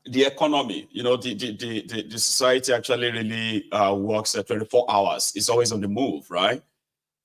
the economy, the society actually really works at 24 hours. It's always on the move, right?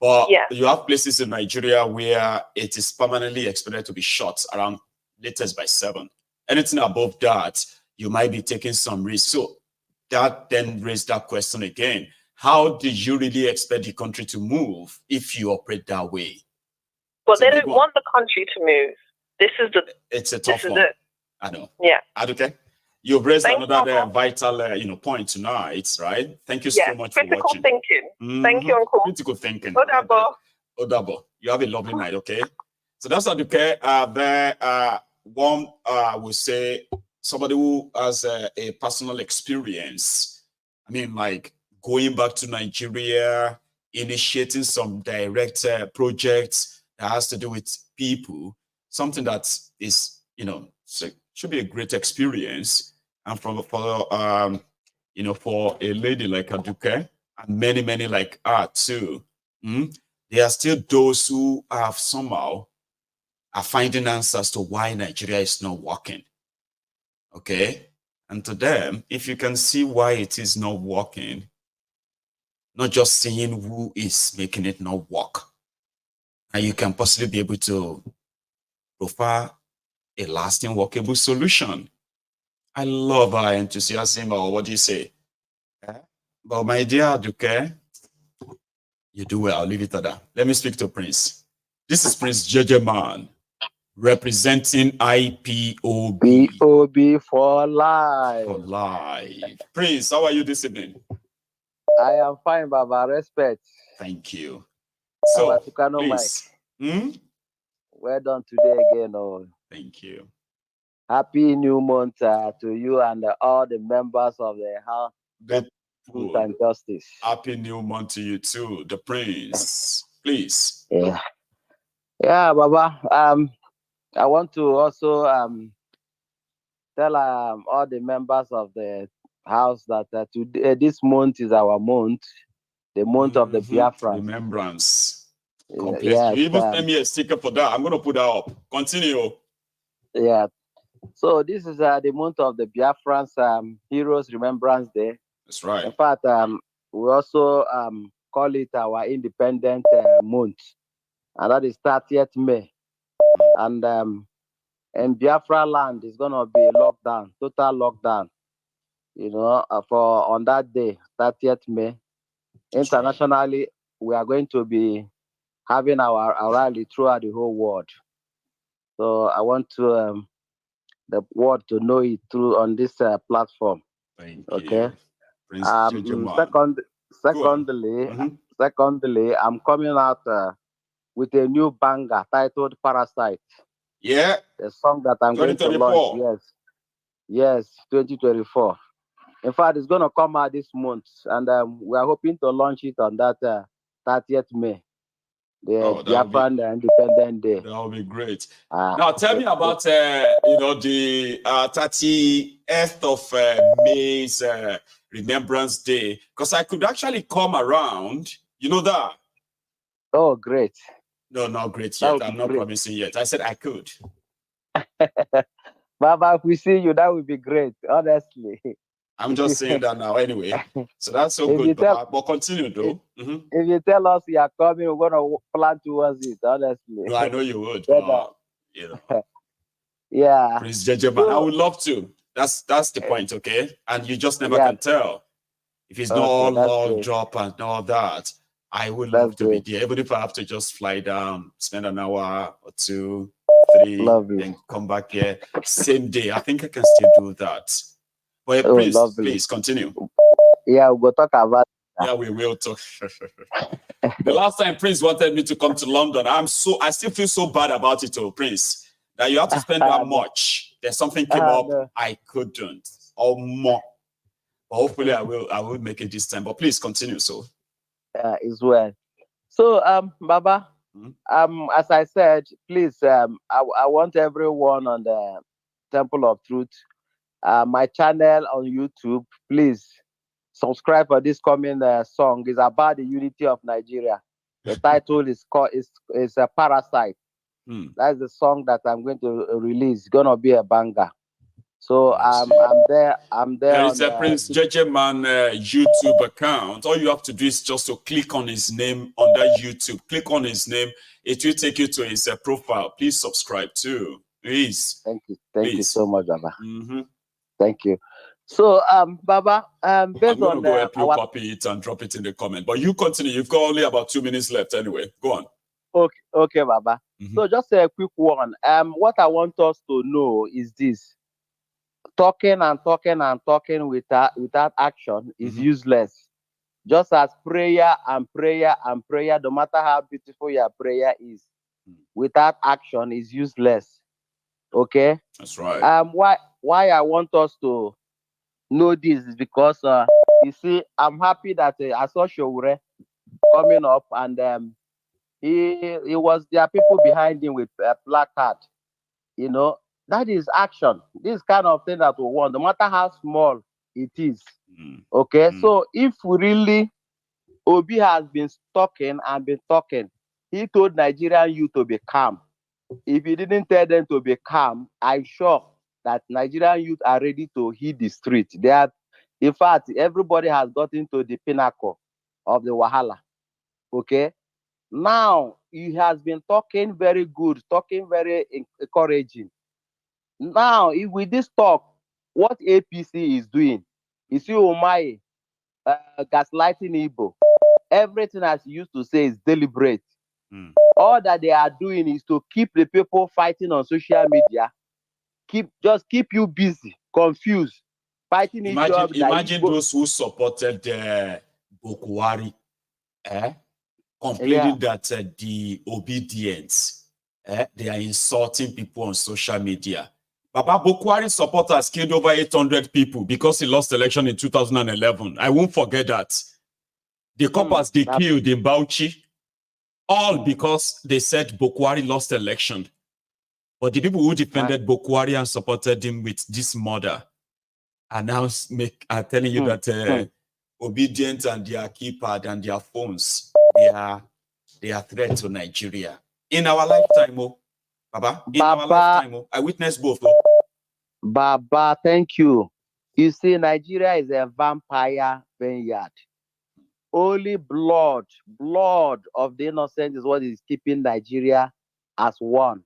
But you have places in Nigeria where it is permanently expected to be shut around latest by 7. Anything above that, you might be taking some risk. So that then raised that question again. How do you really expect the country to move if you operate that way? Well, they don't want the country to move. It's a tough one. I know. Yeah. Aduke, you've raised another vital, point tonight, right? Thank you so much for watching. Critical thinking. Thank you, Uncle. Critical thinking. Odabo. You have a lovely night, okay? So that's Aduke. One will say somebody who has a personal experience. I mean, like going back to Nigeria, initiating some direct projects that has to do with people, something that is, should be a great experience. And for a lady like Aduke and many like her too, there are still those who have somehow are finding answers to why Nigeria is not working. Okay? And to them, if you can see why it is not working, not just seeing who is making it not work, and you can possibly be able to profile a lasting workable solution. I love our enthusiasm, or what do you say? But my dear Aduke, you do well. I'll leave it at that. Let me speak to Prince. This is Prince JJ Man, representing IPOB. IPOB for life. For life. Prince, how are you this evening? I am fine, Baba. Respect. Thank you. So, please. Well done today again. Oh. Thank you. Happy new month to you and all the members of the House of Truth and Justice. Happy new month to you too, the Prince. Please. Yeah, Baba. I want to also tell all the members of the house that today, this month is our month, the month of the Biafra. Remembrance. Yes, you even send me a sticker for that. I'm going to put that up. Continue. Yeah. So this is the month of the Biafrans Heroes Remembrance Day. That's right. In fact, we also call it our Independent Month, and that is 30th May. And in Biafra land is going to be lockdown, total lockdown. For on that day, 30th May. Internationally, we are going to be having our rally throughout the whole world. So I want to the world to know it through on this platform. Thank you. Secondly, I'm coming out with a new banger titled Parasite. Yeah. The song that I'm going to launch. Yes, 2024. In fact, it's going to come out this month, and we are hoping to launch it on that 30th May. The Biafran Independent Day. That would be great. Now, tell me about the 30th of May's Remembrance Day, because I could actually come around. You know that? Oh, great. No, not great yet. I'm not promising yet. I said I could. Baba, if we see you, that would be great, honestly. I'm just saying that now anyway. So that's so good. But continue, though. If you tell us you are coming, we're going to plan towards it, honestly. No, I know you would. Yeah. Prince JJ Man, I would love to. That's the point, okay? And you just never can tell. If it's not all drop and all that, I would love to be there. Even if I have to just fly down, spend an hour or 2, 3, then come back here. Same day. I think I can still do that. But please continue. Yeah, we'll talk about that. Yeah, we will talk. The last time Prince wanted me to come to London, I still feel so bad about it, Prince, that you have to spend that much. There's something came up, I couldn't, or more. But hopefully I will make it this time. But please continue, so. As well. So, Baba, as I said, please, I want everyone on the Temple of Truth, my channel on YouTube, please subscribe for this coming song. It's about the unity of Nigeria. The title is called is a Parasite. That's the song that I'm going to release. It's gonna be a banger. So I'm there. There is on a Prince JJ Man YouTube account. All you have to do is just to click on his name on that YouTube. Click on his name. It will take you to his profile. Please subscribe too. Please. Thank you so much, Baba. Mm-hmm. Thank you. So Baba, based I'm gonna on go help you copy it and drop it in the comment. But you continue. You've got only about 2 minutes left anyway. Go on. Okay, Baba. Mm-hmm. So just a quick one. What I want us to know is this: talking and talking and talking without action is useless. Just as prayer and prayer and prayer, no matter how beautiful your prayer is, without action is useless. Okay? That's right. Why I want us to know this is because you see, I'm happy that I saw Showure coming up, and he was, there are people behind him with a placard. You know, that is action. This kind of thing that we want, no matter how small it is. Okay, so if we really, Obi has been talking and been talking. He told Nigerian youth to be calm. If he didn't tell them to be calm, I'm sure that Nigerian youth are ready to hit the street. They are, in fact, everybody has gotten to the pinnacle of the Wahala. Okay. Now he has been talking very good, talking very encouraging. Now, if with this talk, what APC is doing, you see Umahi gaslighting Igbo. Everything, as you used to say, is deliberate. All that they are doing is to keep the people fighting on social media, keep you busy, confused, fighting each other. Imagine those who supported Bokwari, complaining that the obedience, they are insulting people on social media. Baba Bokwari supporters killed over 800 people because he lost election in 2011. I won't forget that. The coppers they killed in Bauchi, all because they said Bokwari lost election. But the people who defended Bokwari and supported him with this murder are now telling you that obedient and their keypad and their phones, they are threat to Nigeria. In our lifetime, Baba, our lifetime, I witnessed both. Baba, thank you. You see, Nigeria is a vampire vineyard. Only blood of the innocent is what is keeping Nigeria as one.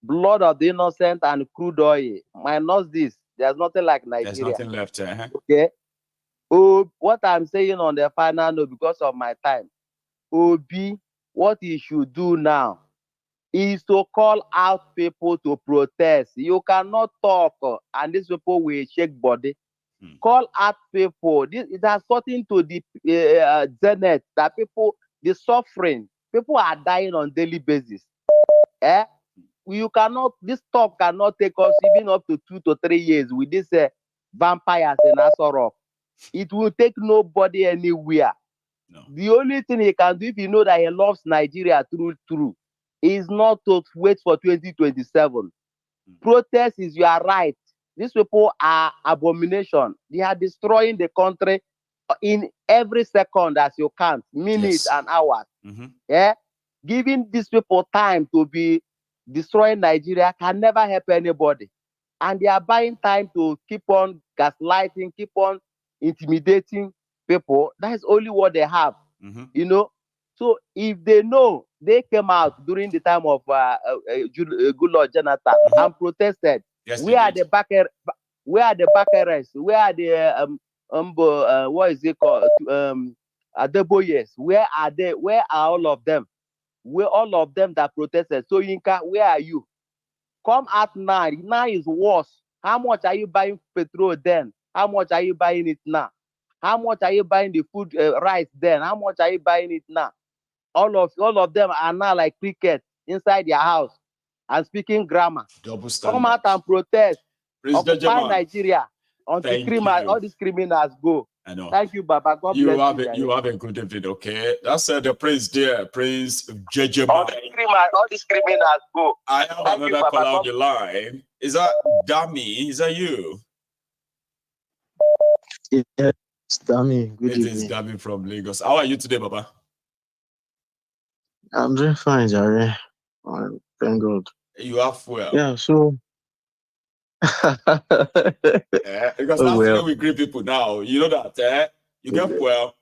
Blood of the innocent and crude oil. Minus this, there's nothing like Nigeria. There's nothing left. Okay. Oh, what I'm saying on the final note, because of my time, Obi, what he should do now is to call out people to protest. You cannot talk, and these people will shake body. Call out people. It has gotten to the zenith that people, the suffering, people are dying on daily basis. You cannot, this talk cannot take us even up to 2 to 3 years with this vampires in Asorok. It will take nobody anywhere. No. The only thing he can do, if you know that he loves Nigeria true, is not to wait for 2027. Protest is your right. These people are abomination. They are destroying the country in every second as you count, minutes and hours. Giving these people time to be destroying Nigeria can never help anybody. And they are buying time to keep on gaslighting, keep on intimidating people. That's only what they have. You know. So if they know, they came out during the time of good Lord Jonathan and protested. Yes, where are the Baccaris? Where are the what is it called? Adeboyes? Where are they? Where are all of them? Where all of them that protested? So Yinka, where are you? Come out now. Now is worse. How much are you buying petrol then? How much are you buying it now? How much are you buying the food rice then? How much are you buying it now? All of them are now like cricket inside their house and speaking grammar. Double standard. Come out and protest. Occupy Nigeria until all these criminals go. I know. Thank you, Baba. God bless you. You have a good evening, okay? That's the Prince there, Prince JJ. All these criminals go. I have another call on the line. Is that Dami? Is that you? Yes, Dami. Good evening. It is Dami from Lagos. How are you today, Baba? I'm doing fine, Jerry. Thank God. You are well. Yeah, so Because Oh that's the way well. we greet people now. You know that you get fuel.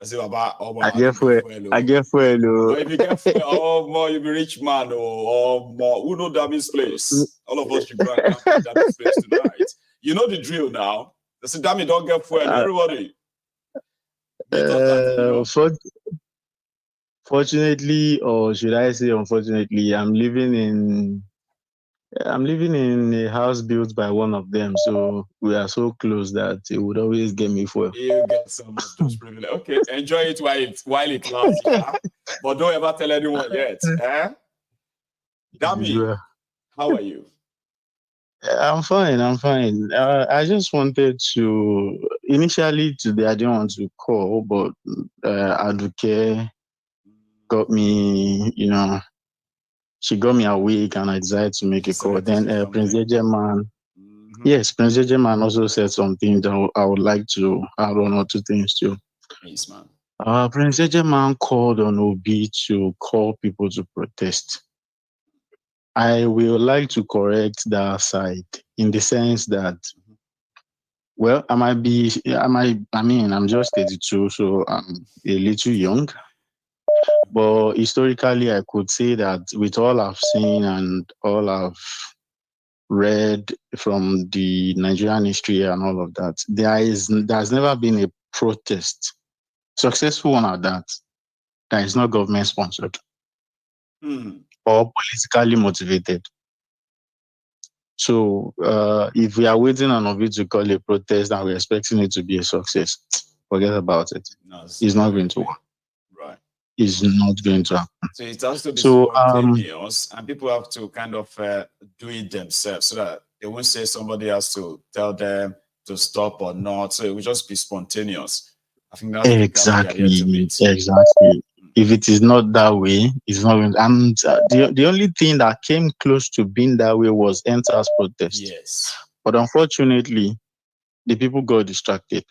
I say, Baba, I get fuel. I get fuel. But if you get fuel, oh more, you be rich man, or more. Who know Dammy's place? All of us should go and camp at Dammy's place tonight. You know the drill now. They say, Dammy, don't get fuel. Everybody. Fortunately, or should I say unfortunately, I'm living in a house built by one of them, so we are so close that it would always get me fuel. You get some of those privileges. Okay, enjoy it while it lasts, yeah. But don't ever tell anyone yet. Dammy, how are you? I'm fine. I just wanted to initially today. I didn't want to call, but Aduke got me. She got me awake, and I decided to make a call. Then Prince Ejeman, yes, Prince Ejeman also said something that I would like to add one or two things to. Yes, man. Prince Ejeman called on Obi to call people to protest. I will like to correct that side in the sense that, well, I'm just 32, so I'm a little young. But historically, I could say that with all I've seen and all I've read from the Nigerian history and all of that, there's never been a protest, successful one at that is not government sponsored or politically motivated. So if we are waiting on Obi to call a protest and we're expecting it to be a success, forget about it. It's not going to work. Right. It's not going to happen. So it has to be spontaneous, and people have to kind of do it themselves so that they won't say somebody has to tell them to stop or not. So it will just be spontaneous. I think that's exactly. If it is not that way, it's not going to, and the only thing that came close to being that way was Enter's protest. Yes. But unfortunately, the people got distracted.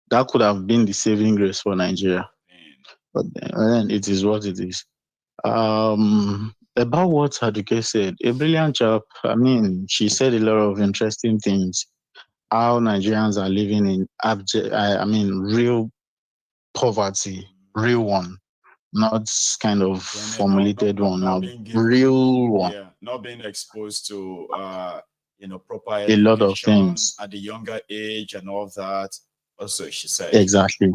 That could have been the saving grace for Nigeria. But then it is what it is. About what Aduke said, a brilliant chap. I mean, she said a lot of interesting things. How Nigerians are living in real poverty, real one, not kind of formulated one, not real one. Yeah, not being exposed to proper education, a lot of things at the younger age and all that. Also, she said exactly.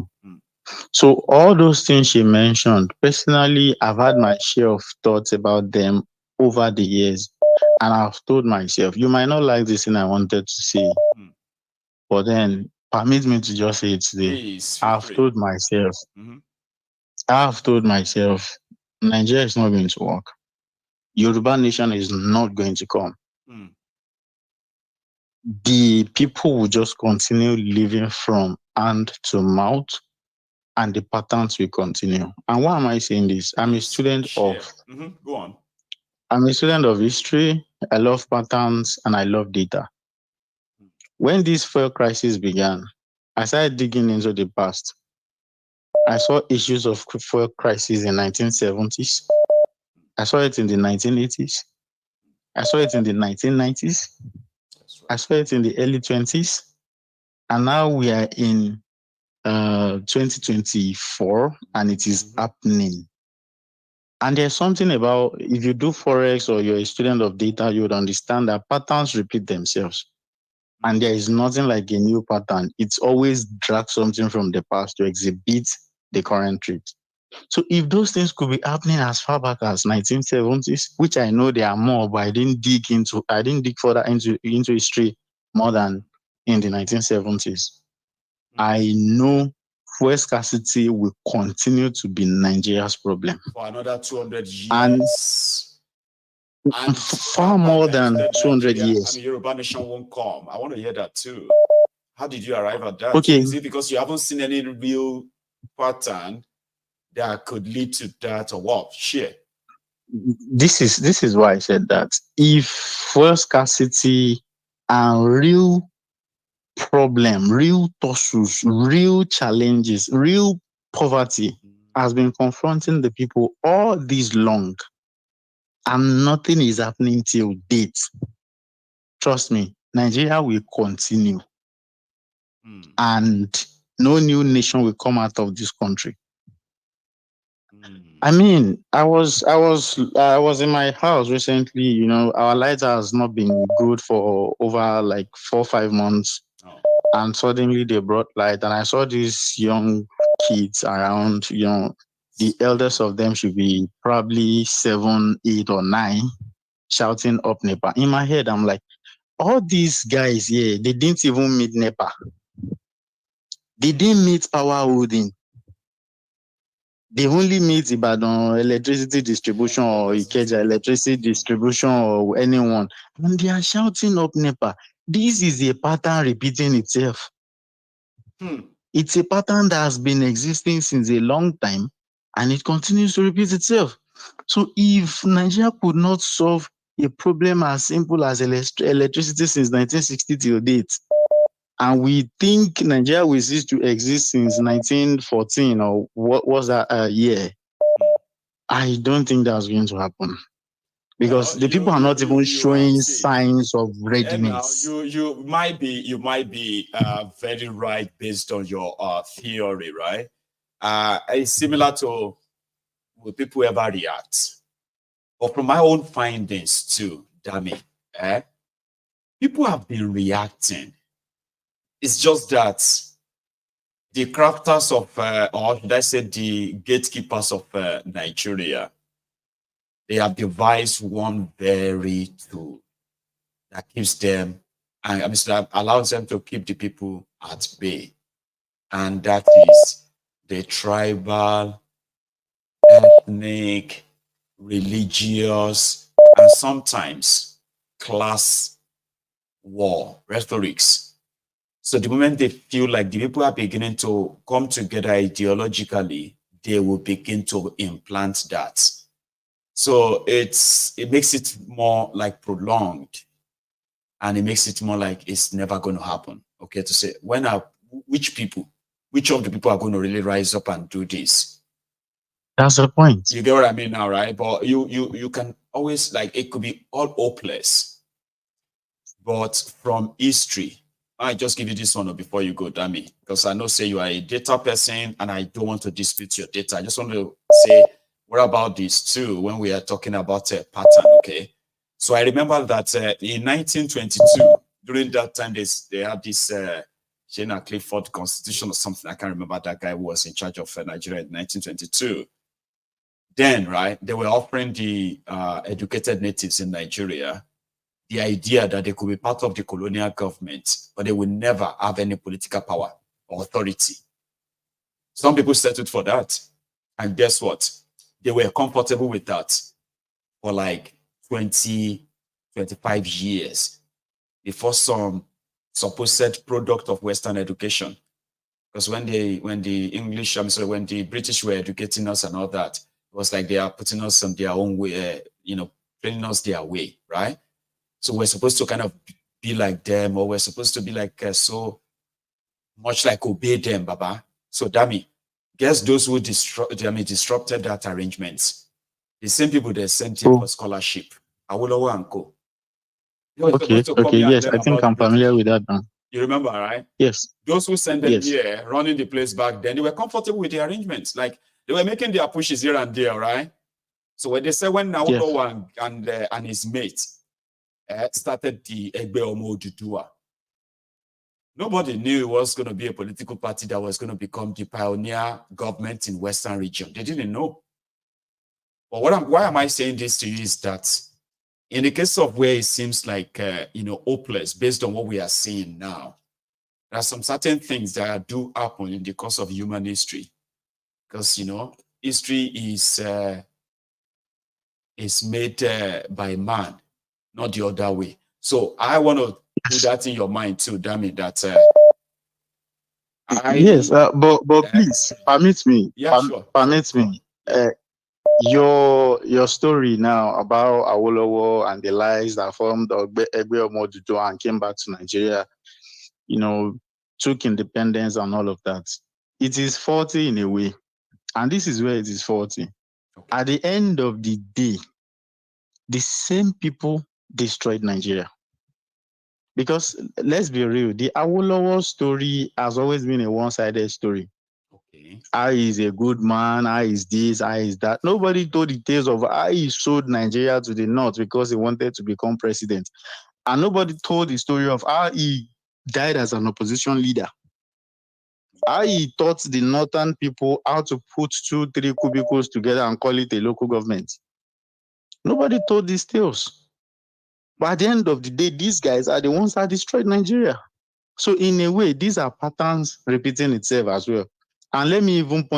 So all those things she mentioned, personally, I've had my share of thoughts about them over the years, and I've told myself, you might not like this thing I wanted to say, but then permit me to just say it today. Please, I've told myself, Nigeria is not going to work. Yoruba nation is not going to come. The people will just continue living from hand to mouth, and the patterns will continue. And why am I saying this? I'm a student of Go on. I'm a student of history. I love patterns and I love data. When this fuel crisis began, I started digging into the past. I saw issues of fuel crisis in 1970s. I saw it in the 1980s. I saw it in the 1990s. I saw it in the early 20s. And now we are in 2024 and it is happening. And there's something about, if you do Forex or you're a student of data, you would understand that patterns repeat themselves. And there is nothing like a new pattern. It's always dragged something from the past to exhibit the current trait. So if those things could be happening as far back as 1970s, which I know there are more, but I didn't dig further into history more than in the 1970s. I know fuel scarcity will continue to be Nigeria's problem for another 200 years. And far more than 200 years. I mean, Yoruba nation won't come. I want to hear that too. How did you arrive at that? Okay. Is it because you haven't seen any real pattern that could lead to that, or what? Share. This is why I said that. If fuel scarcity and real problem, real tussles, real challenges, real poverty has been confronting the people all this long, and nothing is happening till date, trust me, Nigeria will continue. And no new nation will come out of this country. I mean, I was in my house recently. You know, our light has not been good for over like 4 or 5 months, and suddenly they brought light, and I saw these young kids around. You know, the eldest of them should be probably 7, 8, or 9, shouting up NEPA. In my head, I'm like, all these guys here, they didn't even meet NEPA. They didn't meet power holding. They only meet Ibadan electricity distribution or Ikeja electricity distribution or anyone. And they are shouting up NEPA. This is a pattern repeating itself. It's a pattern that has been existing since a long time, and it continues to repeat itself. So if Nigeria could not solve a problem as simple as electricity since 1960 till date, and we think Nigeria will cease to exist since 1914 or what was that year, I don't think that's going to happen, because the people are not even showing signs of readiness. You might be very right based on your theory, right? It's similar to will people ever react, but from my own findings too, Dami, people have been reacting. It's just that the crafters of, or should I say, the gatekeepers of Nigeria, they have devised one very tool that keeps them, and that allows them to keep the people at bay, and that is the tribal, ethnic, religious, and sometimes class war rhetorics. So the moment they feel like the people are beginning to come together ideologically, they will begin to implant that. So it makes it more like prolonged, and it makes it more like it's never going to happen. Okay, to say which of the people are going to really rise up and do this? That's the point. You get what I mean now, right? But you can always, like, it could be all hopeless. But from history, I just give you this one before you go, Dami, because I know say you are a data person, and I don't want to dispute your data. I just want to say, what about this too when we are talking about a pattern? Okay, so I remember that in 1922, during that time, they had this Jenna Clifford Constitution or something. I can't remember that guy who was in charge of Nigeria in 1922. Then, right, they were offering the educated natives in Nigeria the idea that they could be part of the colonial government, but they would never have any political power or authority. Some people settled for that. And guess what? They were comfortable with that for like 20, 25 years before some supposed product of Western education. Because when the British were educating us and all that, it was like they are putting us on their own way, training us their way, right? So we're supposed to kind of be like them, or we're supposed to be like so much like obey them, Baba. So Dami, guess those who disrupted that arrangement, the same people that sent him for scholarship, Awolowo and Co. Okay, yes, I think I'm familiar with that now. You remember, right? Yes. Those who sent them here, running the place back then, they were comfortable with the arrangements. Like, they were making their pushes here and there, right? So when they said when Awolowo and his mate started the Igbophobia, nobody knew it was going to be a political party that was going to become the pioneer government in Western region. They didn't know. But why am I saying this to you is that in the case of where it seems like, hopeless based on what we are seeing now, there are some certain things that do happen in the course of human history. Because, history is made by man, not the other way. So I want to put that in your mind too, Dami, that yes, but please permit me. Yeah, sure. Permit me. Your story now about Awolowo and the lies that formed Igbophobia and came back to Nigeria, took independence and all of that. It is faulty in a way, and this is where it is faulty. Okay. At the end of the day, the same people destroyed Nigeria. Because let's be real, the Awolowo story has always been a one-sided story. Okay. How is a good man, how is this, how is that. Nobody told the tales of how he sold Nigeria to the north because he wanted to become president. And nobody told the story of how he died as an opposition leader. How he taught the northern people how to put 2-3 cubicles together and call it a local government. Nobody told these tales. But at the end of the day, these guys are the ones that destroyed Nigeria. So in a way, these are patterns repeating itself as well. And let me even point